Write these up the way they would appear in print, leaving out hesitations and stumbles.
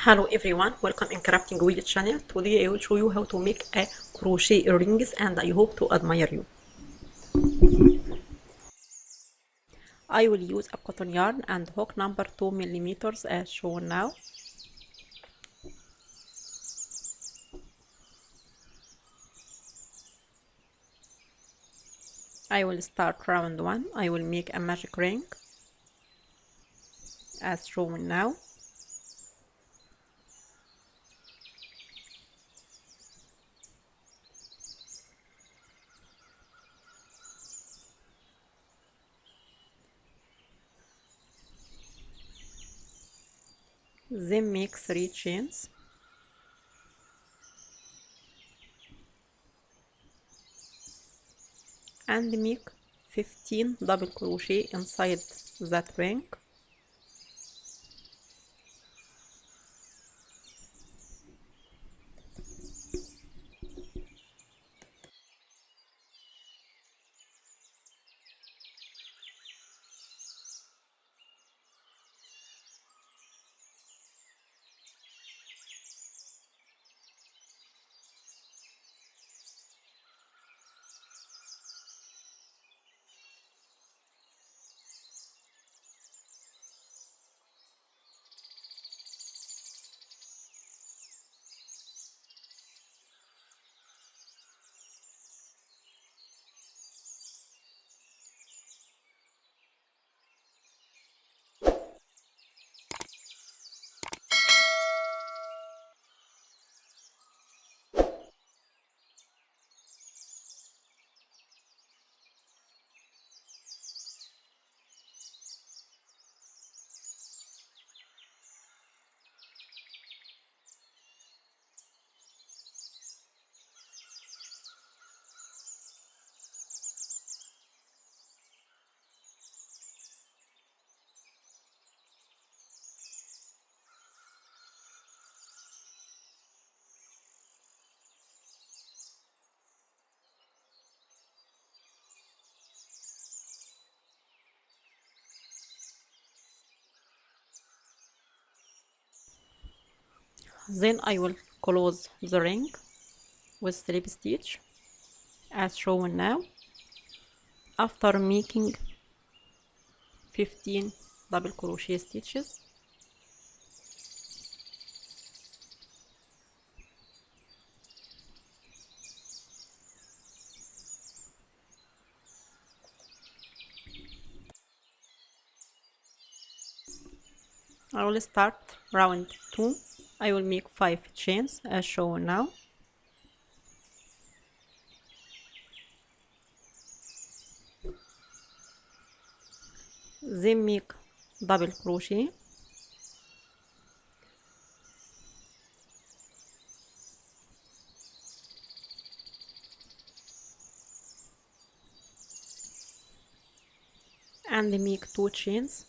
Hello everyone, welcome in crafting with channel. Today I will show you how to make a crochet earrings and I hope to admire you. I will use a cotton yarn and hook number 2 millimeters as shown now. I will start round 1. I will make a magic ring as shown now. Then make 3 chains. And make 15 double crochet inside that ring. Then I will close the ring with slip stitch as shown now. After making 15 double crochet stitches, I will start round 2. I will make 5 chains as shown now. Then make double crochet, and make 2 chains.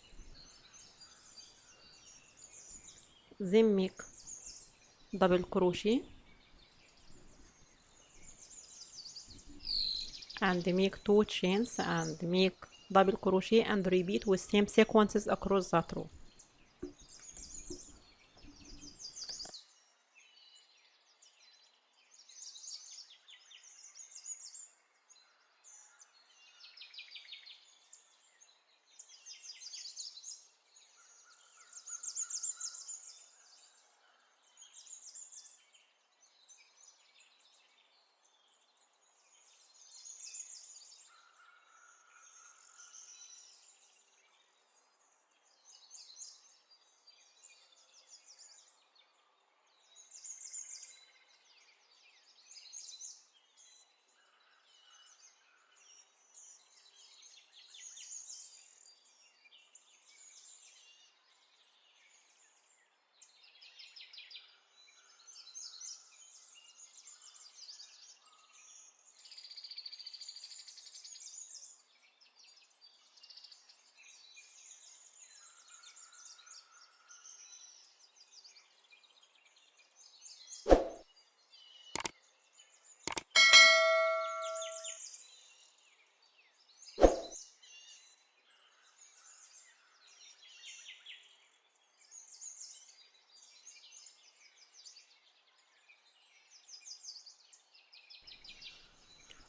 Then make double crochet and make 2 chains and make double crochet and repeat with same sequences across that row.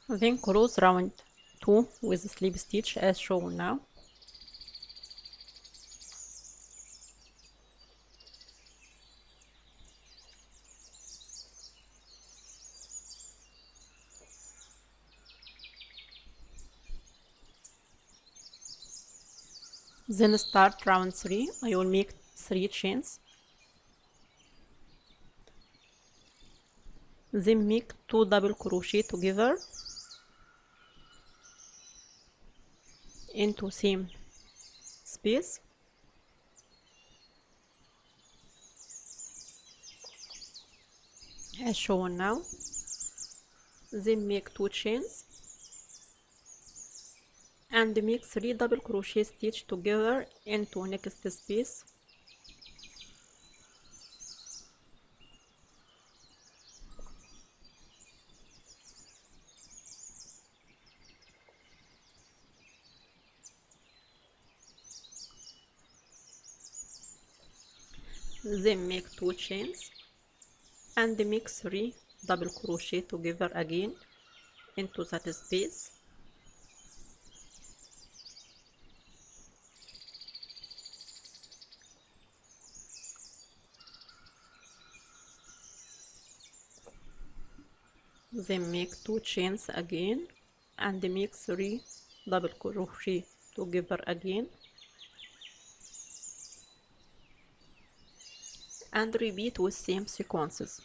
Then close round 2 with slip stitch as shown now. Then start round 3. I will make 3 chains. Then make 2 double crochet together into same space. As shown now. Then make 2 chains and make 3 double crochet stitch together into next space. Then make 2 chains and make 3 double crochet together again into that space. Then make 2 chains again and make 3 double crochet together again and repeat with same sequences.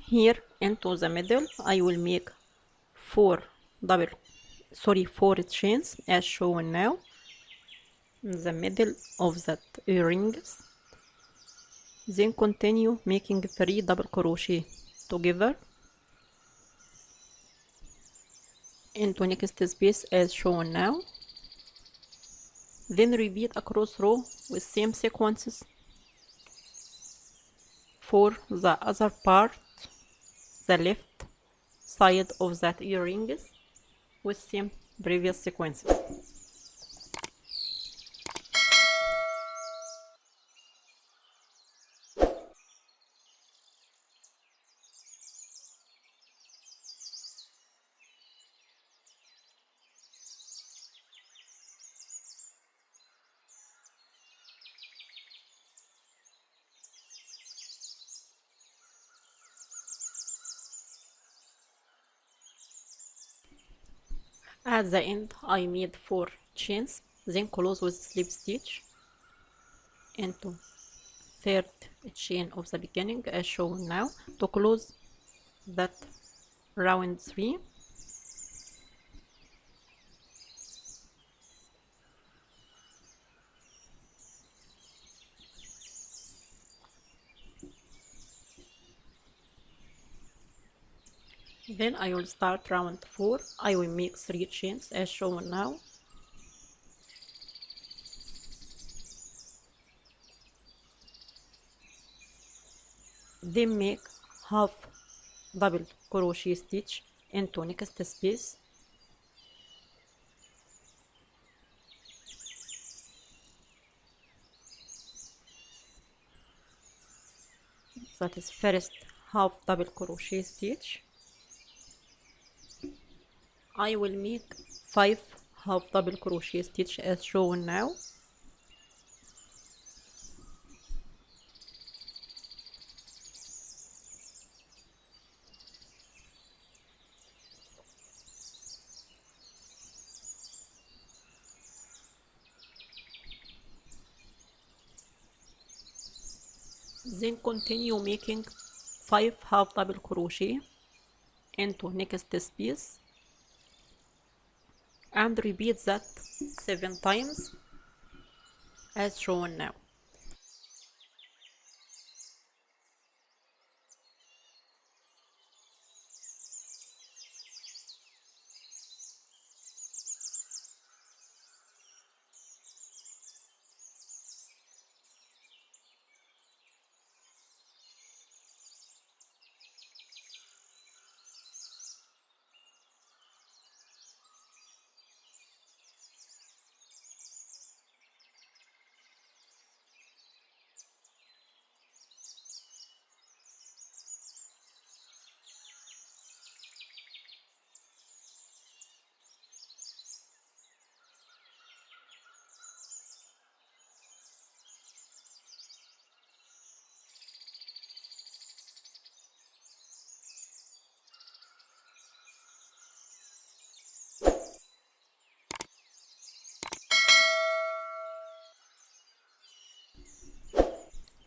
Here into the middle I will make 4 chains as shown now in the middle of that earrings. Then continue making 3 double crochet together into next space as shown now. Then repeat across row with same sequences for the other part, the left side of that earrings with same previous sequences. At the end I made 4 chains, then close with slip stitch into third chain of the beginning as shown now to close that round 3. Then I will start round 4. I will make 3 chains as shown now. Then make half double crochet stitch into next space. that is first half double crochet stitch. I will make 5 half double crochet stitch as shown now. Then continue making 5 half double crochet into next space and repeat that 7 times as shown now.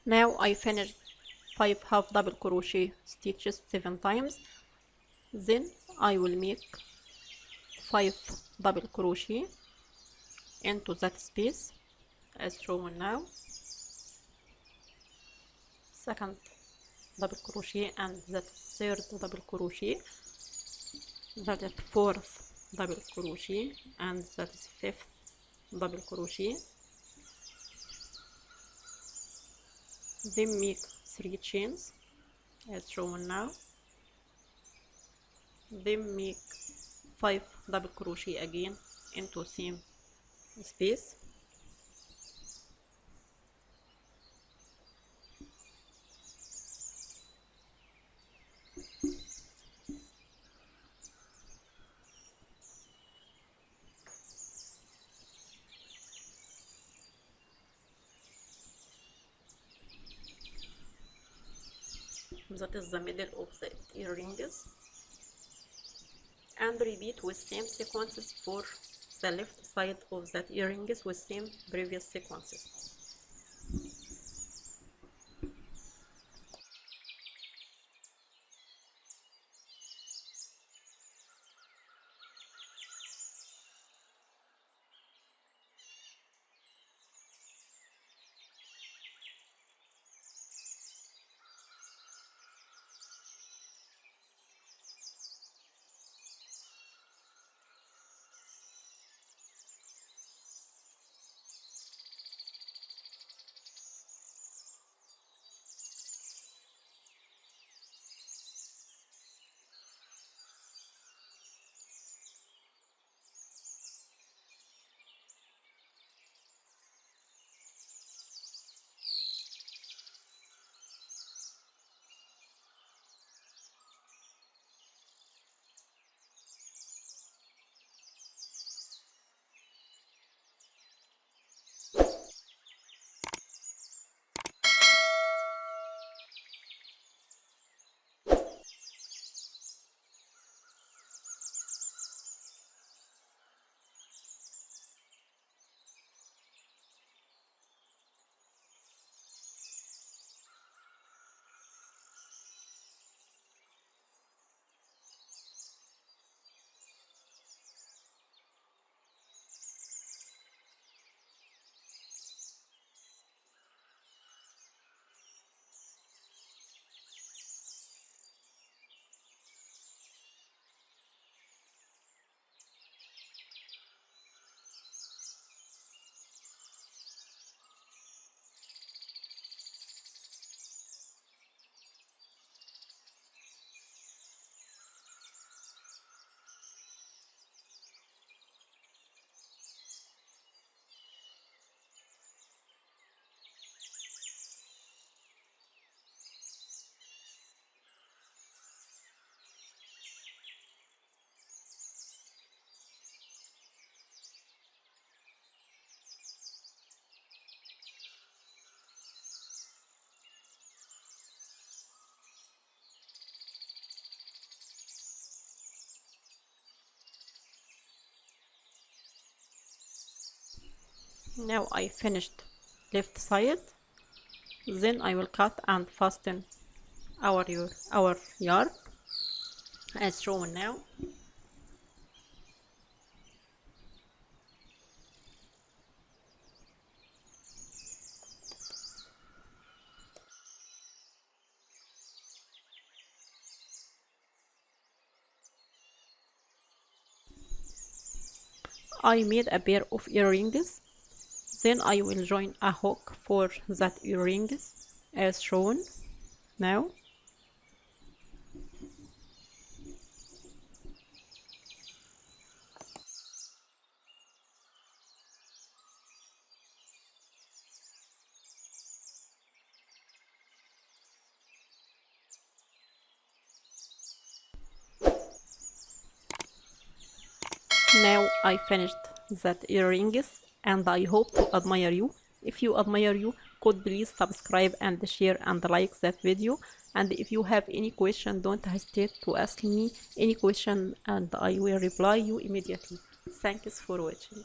Now I finished 5 half double crochet stitches 7 times. Then I will make 5 double crochet into that space as shown now. Second double crochet and that third double crochet, that is fourth double crochet and that is fifth double crochet. Then make 3 chains as shown now. Then make 5 double crochet again into same space. That is the middle of the earrings, and repeat with same sequences for the left side of that earrings with same previous sequences. Now I finished left side. Then I will cut and fasten our yarn as shown now. I made a pair of earrings. Then I will join a hook for that earrings as shown now. Now I finished that earrings and I hope to admire you. If you admire you, could please subscribe and share and like that video. And if you have any question, don't hesitate to ask me any question and I will reply you immediately. Thanks for watching.